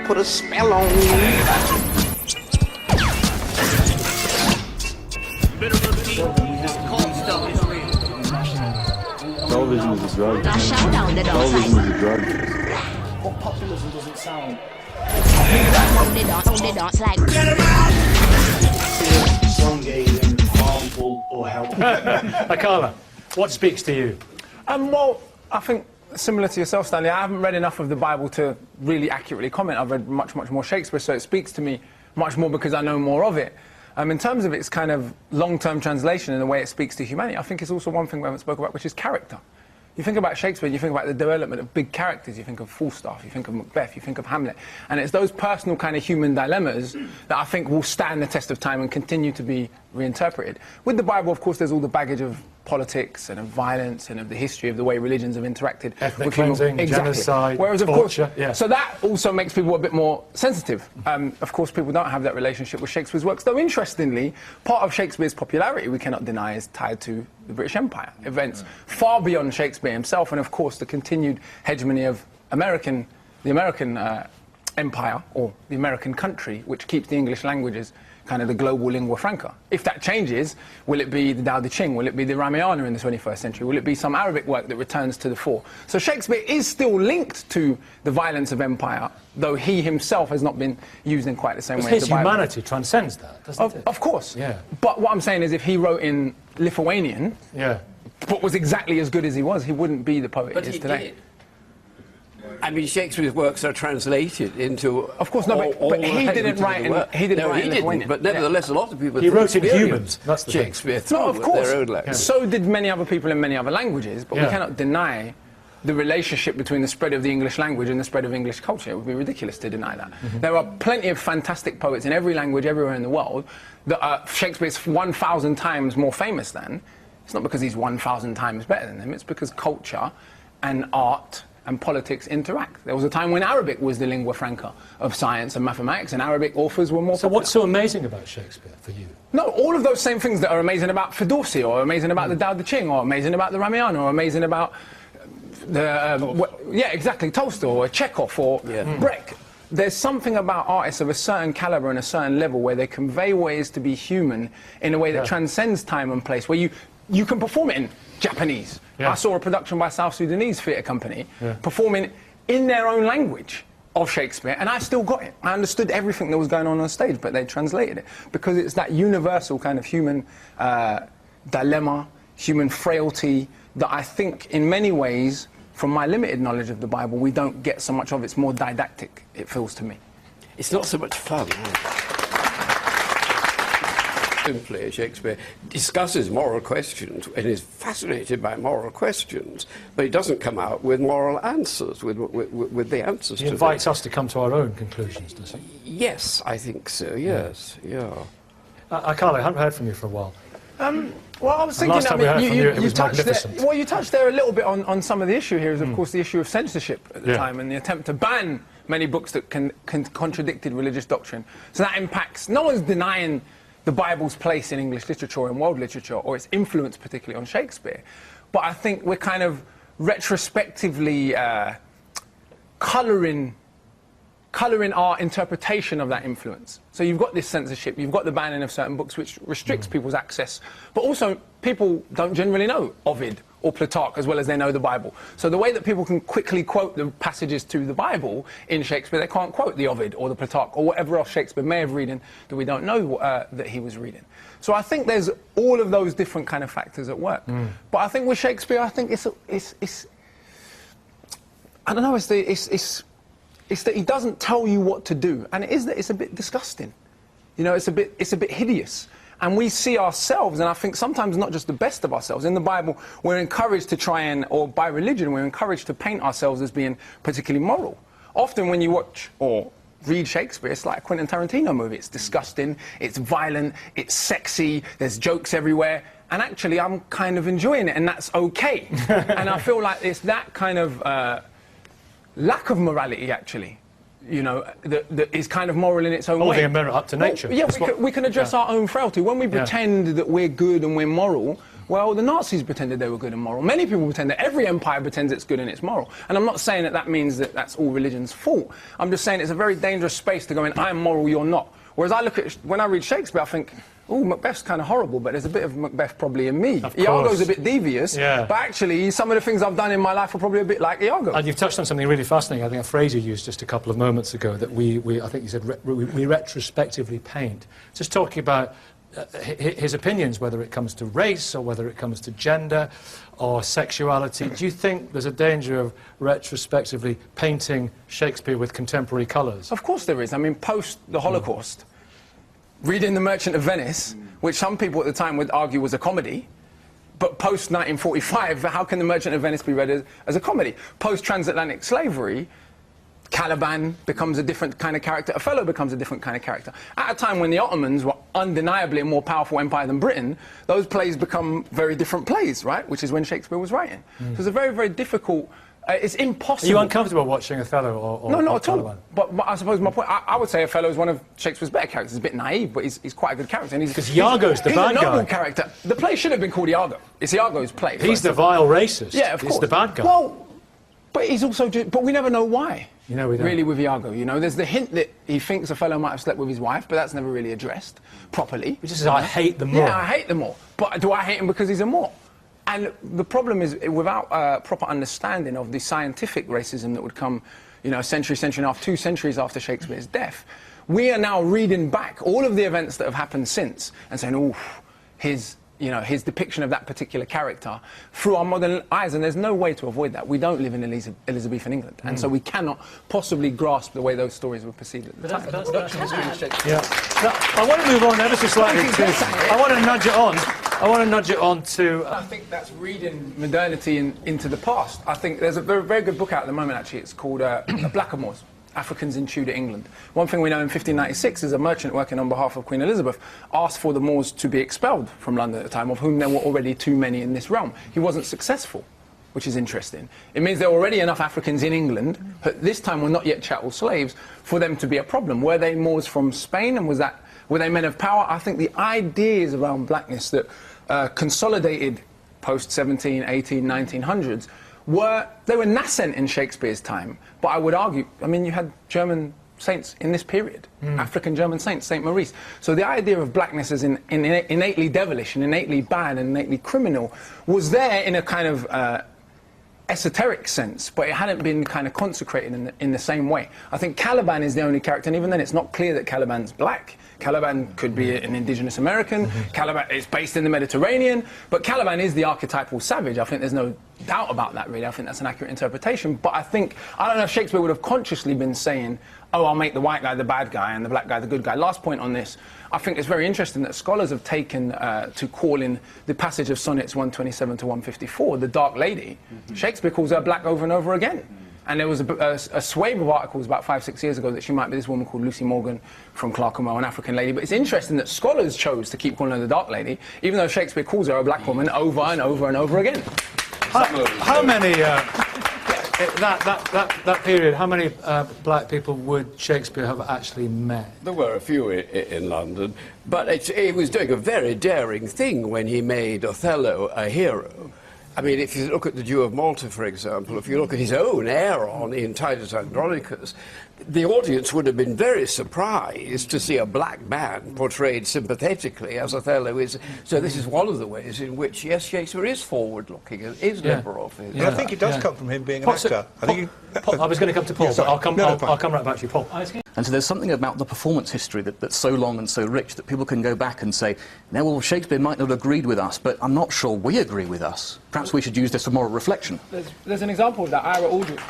put a spell on you. Television is a drug. Television is a drug. What populism doesn't sound? They dance like. Elongated, harmful, or helpful. Akala, what speaks to you? Well, I think similar to yourself, Stanley, I haven't read enough of the Bible to really accurately comment. I've read much more Shakespeare, so it speaks to me much more because I know more of it. In terms of its kind of long-term translation and the way it speaks to humanity, I think it's also one thing we haven't spoken about, which is character. You think about Shakespeare, you think about the development of big characters, you think of Falstaff, you think of Macbeth, you think of Hamlet, and it's those personal kind of human dilemmas that I think will stand the test of time and continue to be reinterpreted. With the Bible, of course, there's all the baggage of politics and of violence and of the history of the way religions have interacted. Ethnic cleansing, genocide, Whereas, of torture, course, yeah. So that also makes people a bit more sensitive. Of course, people don't have that relationship with Shakespeare's works, though interestingly, part of Shakespeare's popularity, we cannot deny, is tied to the British Empire, events far beyond Shakespeare himself, and of course the continued hegemony of the American empire, or the American country, which keeps the English languages kind of the global lingua franca. If that changes, will it be the Tao Te Ching? Will it be the Ramayana in the 21st century? Will it be some Arabic work that returns to the fore? So Shakespeare is still linked to the violence of empire, though he himself has not been used in quite the same way as His the Bible. humanity transcends that, doesn't it? Of course. Yeah. But what I'm saying is if he wrote in Lithuanian, Yeah. but was exactly as good as he was, he wouldn't be the poet he is today. I mean, Shakespeare's works are translated into. Of course, no, but he didn't write in Lithuanian. But nevertheless, a lot of people. He wrote in humans. That's the Shakespeare thing. No, of course. Their own language. So did many other people in many other languages, but we cannot deny the relationship between the spread of the English language and the spread of English culture. It would be ridiculous to deny that. There are plenty of fantastic poets in every language, everywhere in the world, that are Shakespeare's 1,000 times more famous than. It's not because he's 1,000 times better than them, it's because culture and art and politics interact. There was a time when Arabic was the lingua franca of science and mathematics, and Arabic authors were more So what's so amazing about Shakespeare for you? No, all of those same things that are amazing about Ferdowsi, or amazing about the Tao Te Ching, or amazing about the Ramayana, or amazing about the... yeah, exactly, Tolstoy, or Chekhov, or Brecht. There's something about artists of a certain caliber and a certain level where they convey ways to be human in a way that transcends time and place, where you can perform it in Japanese. I saw a production by South Sudanese theatre company performing in their own language of Shakespeare, and I still got it. I understood everything that was going on stage, but they translated it because it's that universal kind of human dilemma, human frailty that I think in many ways, from my limited knowledge of the Bible, we don't get so much of. It's more didactic, it feels to me. It's not so much fun. Simply, Shakespeare discusses moral questions and is fascinated by moral questions, but he doesn't come out with moral answers, with the answers to them. He invites us to come to our own conclusions, does he? Yes, I think so, yes, yeah. Akala, I haven't heard from you for a while. Well, I was thinking, last time we heard from you, it was touched magnificent. there, well, you touched there a little bit on some of the issue here is, of course, the issue of censorship at the time and the attempt to ban many books that contradicted religious doctrine. So that impacts, no one's denying the Bible's place in English literature and world literature, or its influence particularly on Shakespeare. But I think we're kind of retrospectively colouring our interpretation of that influence. So you've got this censorship, you've got the banning of certain books which restricts people's access, but also people don't generally know Ovid or Plutarch as well as they know the Bible. So the way that people can quickly quote the passages to the Bible in Shakespeare, they can't quote the Ovid or the Plutarch or whatever else Shakespeare may have reading that we don't know that he was reading. So I think there's all of those different kind of factors at work. But I think with Shakespeare, I think it's I don't know, it's that he doesn't tell you what to do, and it is that it's a bit disgusting. You know, it's a bit hideous. And we see ourselves, and I think sometimes not just the best of ourselves. In the Bible, we're encouraged to try and, or by religion, we're encouraged to paint ourselves as being particularly moral. Often when you watch or read Shakespeare, it's like a Quentin Tarantino movie. It's disgusting, it's violent, it's sexy, there's jokes everywhere. And actually, I'm kind of enjoying it, and that's okay. And I feel like it's that kind of lack of morality, actually, you know, that is kind of moral in its own way. Holding a mirror up to nature. Well, yeah, we can address our own frailty. When we pretend that we're good and we're moral, Well, the Nazis pretended they were good and moral. Many people pretend that every empire pretends it's good and it's moral. And I'm not saying that that means that that's all religion's fault. I'm just saying it's a very dangerous space to go in, I'm moral, you're not. Whereas when I read Shakespeare, I think, oh, Macbeth's kind of horrible, but there's a bit of Macbeth probably in me. Iago's a bit devious, but actually some of the things I've done in my life are probably a bit like Iago. And you've touched on something really fascinating. I think a phrase you used just a couple of moments ago, that I think you said, we retrospectively paint. Just talking about his opinions, whether it comes to race or whether it comes to gender or sexuality. Do you think there's a danger of retrospectively painting Shakespeare with contemporary colours? Of course there is. I mean, post the Holocaust, reading The Merchant of Venice, which some people at the time would argue was a comedy, but post 1945, how can The Merchant of Venice be read as a comedy? Post transatlantic slavery, Caliban becomes a different kind of character, Othello becomes a different kind of character. At a time when the Ottomans were undeniably a more powerful empire than Britain, those plays become very different plays, right? Which is when Shakespeare was writing. So it's a very, very difficult, it's impossible. Are you uncomfortable watching Othello or No, not at all. Caliban? But I suppose my point, I would say Othello is one of Shakespeare's better characters. He's a bit naive, but he's quite a good character. Because Iago's the bad guy. He's a noble character. The play should have been called Iago. It's Iago's play. He's the vile racist. Yeah, of course. He's the bad guy. Well, but he's also, but we never know why. You know, we don't. Really, with Iago, you know, there's the hint that he thinks Othello might have slept with his wife, but that's never really addressed properly. He just says, I hate them more. Yeah, I hate them more. But do I hate him because he's a Moor? And the problem is, without proper understanding of the scientific racism that would come, you know, a century and a half, 2 centuries after Shakespeare's death, we are now reading back all of the events that have happened since and saying, oh, his depiction of that particular character through our modern eyes, and there's no way to avoid that. We don't live in Elizabethan England, and so we cannot possibly grasp the way those stories were perceived at the time. I want to move on ever so slightly. I want to nudge it on. I think that's reading modernity into the past. I think there's a very, very good book out at the moment, actually. It's called Blackamoors, Africans in Tudor England. One thing we know in 1596 is a merchant working on behalf of Queen Elizabeth asked for the Moors to be expelled from London at the time, of whom there were already too many in this realm. He wasn't successful, which is interesting. It means there were already enough Africans in England, but this time were not yet chattel slaves, for them to be a problem. Were they Moors from Spain, and were they men of power? I think the ideas around blackness that consolidated post 17, 18, 1900s they were nascent in Shakespeare's time, but I would argue, I mean, you had German saints in this period, African German saints, Saint Maurice. So the idea of blackness as innately devilish and innately bad and innately criminal was there in a kind of esoteric sense, but it hadn't been kind of consecrated in the same way. I think Caliban is the only character, and even then it's not clear that Caliban's black. Caliban could be an indigenous American. Caliban is based in the Mediterranean, but Caliban is the archetypal savage. I think there's no doubt about that, really. I think that's an accurate interpretation. But I don't know if Shakespeare would have consciously been saying, oh, I'll make the white guy the bad guy and the black guy the good guy. Last point on this, I think it's very interesting that scholars have taken to call in the passage of Sonnets 127 to 154, the Dark Lady. Shakespeare calls her black over and over again. And there was a swathe of articles about 5-6 years ago that she might be this woman called Lucy Morgan from Clerkenwell, an African lady. But it's interesting that scholars chose to keep calling her the Dark Lady, even though Shakespeare calls her a black woman over and over and over again. How many, that period, how many black people would Shakespeare have actually met? There were a few in London, but he was doing a very daring thing when he made Othello a hero. I mean, if you look at the Jew of Malta, for example, if you look at his own Aaron in Titus Andronicus, the audience would have been very surprised to see a black man portrayed sympathetically as Othello is. So this is one of the ways in which, yes, Shakespeare is forward-looking and is liberal. But I think it does come from him being an actor. I was going to come to Paul, but I'll come right back to you, Paul. And so there's something about the performance history that's so long and so rich that people can go back and say, no, well, Shakespeare might not have agreed with us, but I'm not sure we agree with us. Perhaps we should use this for moral reflection. There's an example of that, Ira Aldridge.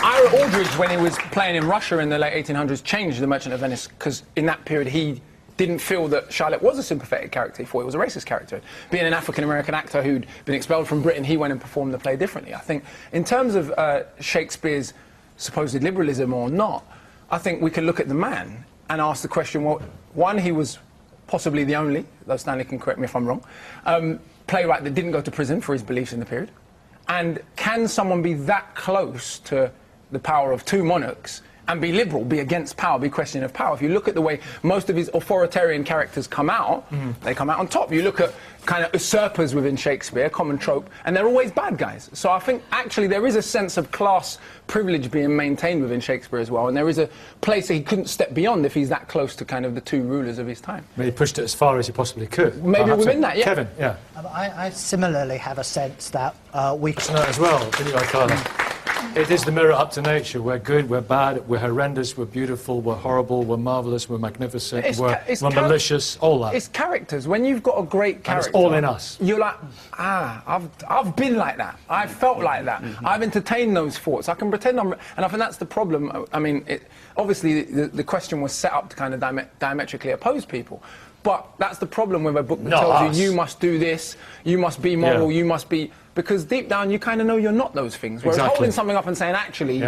Ira Aldridge, when he was playing in Russia in the late 1800s, changed The Merchant of Venice, because in that period he didn't feel that Charlotte was a sympathetic character. He thought it was a racist character. Being an African-American actor who'd been expelled from Britain, he went and performed the play differently. I think, in terms of Shakespeare's supposed liberalism or not, I think we can look at the man and ask the question, well, one, he was possibly the only, though Stanley can correct me if I'm wrong, playwright that didn't go to prison for his beliefs in the period. And can someone be that close to the power of two monarchs and be liberal, be against power, be questioning of power. If you look at the way most of his authoritarian characters come out, they come out on top. You look at kind of usurpers within Shakespeare, common trope, and they're always bad guys. So I think actually there is a sense of class privilege being maintained within Shakespeare as well, and there is a place that he couldn't step beyond if he's that close to kind of the two rulers of his time. I mean, he pushed it as far as he possibly could. Maybe within that, yeah. Kevin, yeah. I similarly have a sense that we... No, as well, didn't you, Akala? It is the mirror up to nature. We're good, we're bad, we're horrendous, we're beautiful, we're horrible, we're marvellous, we're magnificent, we're malicious, all that. It's characters. When you've got a great character... And it's all in us. You're like, I've been like that. I've felt like that. I've entertained those thoughts. I can pretend I'm... And I think that's the problem. I mean, obviously, the question was set up to kind of diametrically oppose people. But that's the problem with a book that tells you must do this, you must be moral, you must be... Because deep down, you kind of know you're not those things. Whereas holding something up and saying, actually,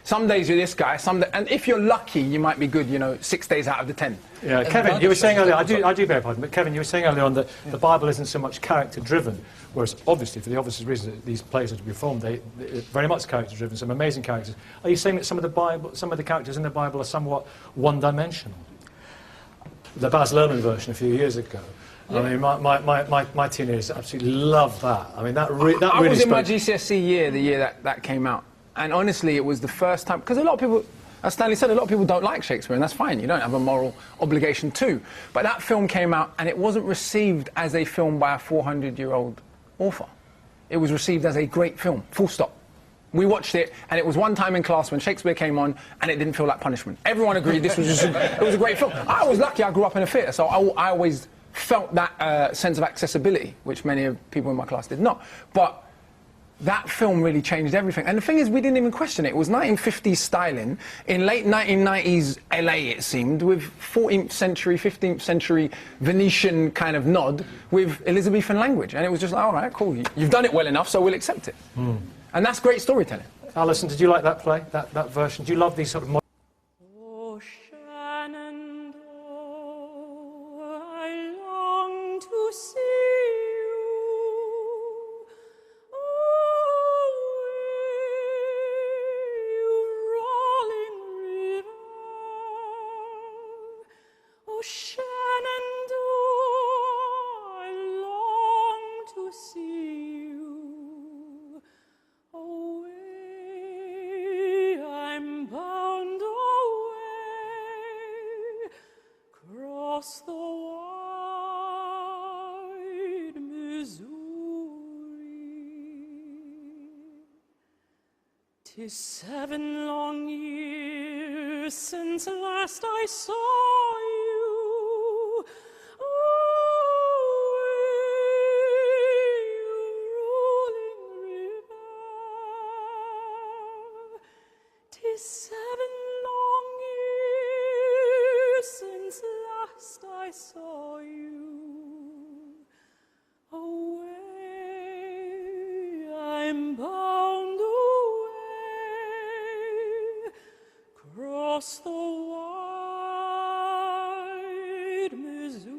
some days you're this guy, and if you're lucky, you might be good, 6 days out of the 10. Yeah, Kevin, you were saying earlier, I do beg your pardon, but Kevin, you were saying earlier on that the Bible isn't so much character-driven, whereas obviously, for the obvious reason that these plays are to be formed, they're very much character-driven, some amazing characters. Are you saying that some of the characters in the Bible are somewhat one-dimensional? The Baz Luhrmann version a few years ago. I mean, my teenagers absolutely loved that. I mean, that really I was in my GCSE year, the year that came out. And honestly, it was the first time... Because a lot of people, as Stanley said, a lot of people don't like Shakespeare, and that's fine. You don't have a moral obligation to. But that film came out, and it wasn't received as a film by a 400-year-old author. It was received as a great film, full stop. We watched it, and it was one time in class when Shakespeare came on, and it didn't feel like punishment. Everyone agreed this was just... It was a great film. I was lucky I grew up in a theatre, so I always... felt that sense of accessibility, which many of people in my class did not. But that film really changed everything. And the thing is, we didn't even question it. It was 1950s styling, in late 1990s LA, it seemed, with 14th century, 15th century Venetian kind of nod with Elizabethan language. And it was just like, all right, cool, you've done it well enough, so we'll accept it. And that's great storytelling. Alison, did you like that play, that version? Do you love these sort of... Across the wide Missouri, 'tis 7 long years since last I saw you. Rolling river, 'tis 7 long years since last I saw you. Away, I'm bound away, across the wide Missouri.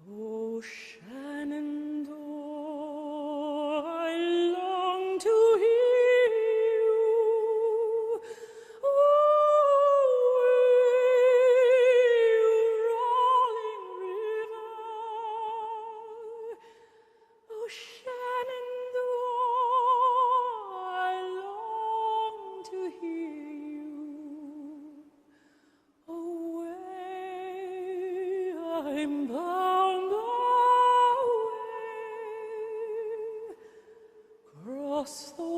Oh, Shenandoah, I long to hear you. I'm bound away across the